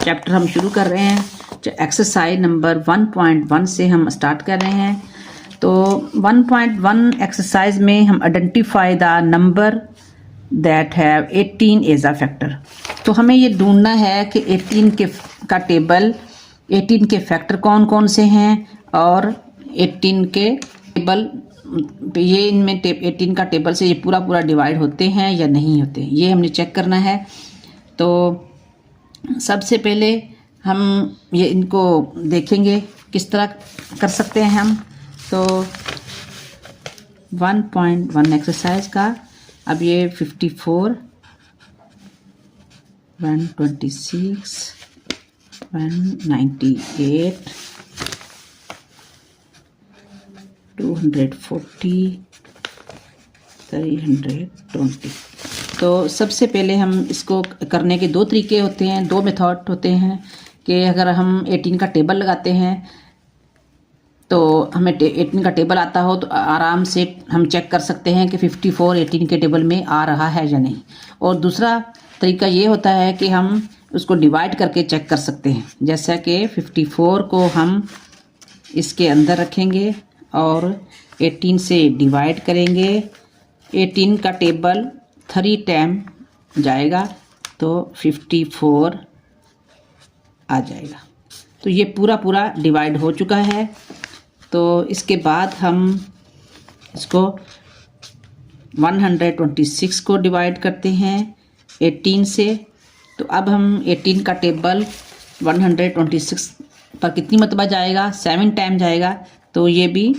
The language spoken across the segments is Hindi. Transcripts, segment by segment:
चैप्टर हम शुरू कर रहे हैं। एक्सरसाइज नंबर 1.1 से हम स्टार्ट कर रहे हैं। तो 1.1 एक्सरसाइज में हम identify the number that have 18 as a factor. तो हमें ये ढूंढना है कि 18 का टेबल, 18 के फैक्टर कौन कौन से हैं और 18 के टेबल ये इनमें 18 का टेबल से ये पूरा पूरा डिवाइड होते हैं या नहीं होते, ये हमने चेक करना है। तो सबसे पहले हम ये इनको देखेंगे किस तरह कर सकते हैं हम। तो 1.1 एक्सरसाइज का अब ये 54, 126, 198, 240, 320। तो सबसे पहले हम इसको करने के दो तरीके होते हैं, दो मेथड होते हैं कि अगर हम 18 का टेबल लगाते हैं तो हमें 18 का टेबल आता हो तो आराम से हम चेक कर सकते हैं कि 54 18 के टेबल में आ रहा है या नहीं। और दूसरा तरीका ये होता है कि हम उसको डिवाइड करके चेक कर सकते हैं, जैसा कि 54 को हम इसके अंदर रखेंगे और 18 से डिवाइड करेंगे। 18 का टेबल 3 टाइम जाएगा तो 54 आ जाएगा। तो ये पूरा पूरा डिवाइड हो चुका है। तो इसके बाद हम इसको 126 को डिवाइड करते हैं 18 से। तो अब हम 18 का टेबल 126 पर कितनी मरतबा जाएगा, 7 टाइम जाएगा। तो ये भी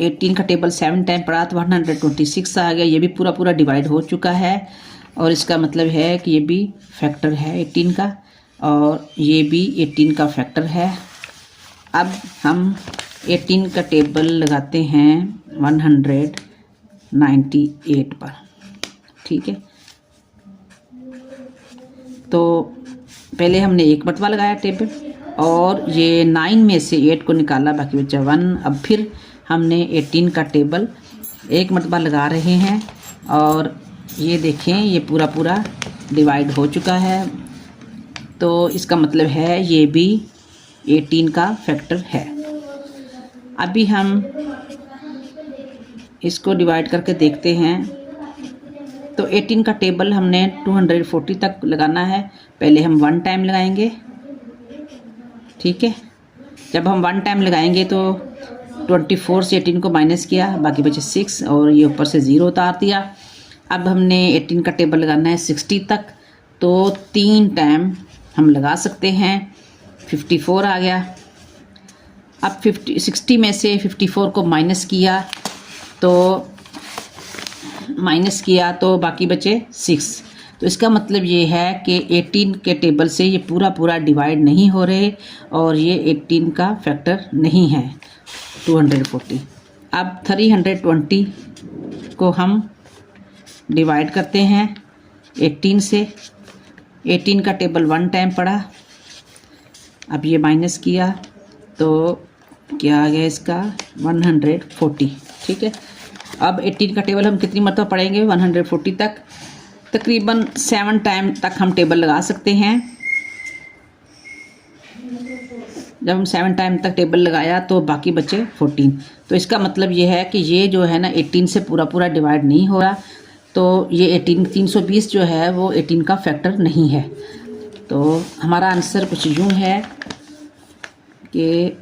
18 का टेबल 7 टाइम पड़ा तो 126 आ गया। ये भी पूरा पूरा डिवाइड हो चुका है और इसका मतलब है कि ये भी फैक्टर है 18 का और ये भी 18 का फैक्टर है। अब हम 18 का टेबल लगाते हैं 198 पर, ठीक है। तो पहले हमने एक मरतबा लगाया टेबल और ये 9 में से 8 को निकाला, बाकी बचा 1। अब फिर हमने 18 का टेबल एक मरतबा लगा रहे हैं और ये देखें ये पूरा पूरा डिवाइड हो चुका है। तो इसका मतलब है ये भी 18 का फैक्टर है। अभी हम इसको डिवाइड करके देखते हैं। तो 18 का टेबल हमने 240 तक लगाना है। पहले हम 1 टाइम लगाएंगे, ठीक है। जब हम 1 टाइम लगाएंगे तो 24 से 18 को माइनस किया, बाकी बचे 6 और ये ऊपर से 0 उतार दिया। अब हमने 18 का टेबल लगाना है 60 तक, तो 3 टाइम हम लगा सकते हैं। 54 आ गया। अब 60 में से 54 को माइनस किया तो बाकी बचे 6। तो इसका मतलब ये है कि 18 के टेबल से ये पूरा पूरा डिवाइड नहीं हो रहे और ये 18 का फैक्टर नहीं है 240। अब 320 को हम डिवाइड करते हैं 18 से। 18 का टेबल 1 टाइम पड़ा, अब ये माइनस किया तो क्या आ गया इसका 140, ठीक है। अब 18 का टेबल हम कितनी मरतबा पढ़ेंगे 140 तक, तकरीबन 7 टाइम तक हम टेबल लगा सकते हैं। जब हम 7 टाइम तक टेबल लगाया तो बाकी बचे 14। तो इसका मतलब ये है कि ये जो है ना 18 से पूरा पूरा डिवाइड नहीं हो रहा। तो ये 320 जो है वो 18 का फैक्टर नहीं है। तो हमारा आंसर कुछ यूँ है कि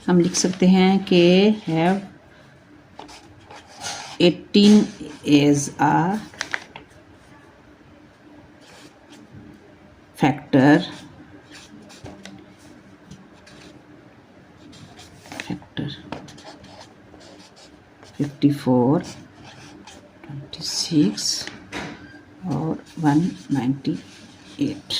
हम लिख सकते हैं कि हैव 18 एज अ फैक्टर 54, 26 और 198।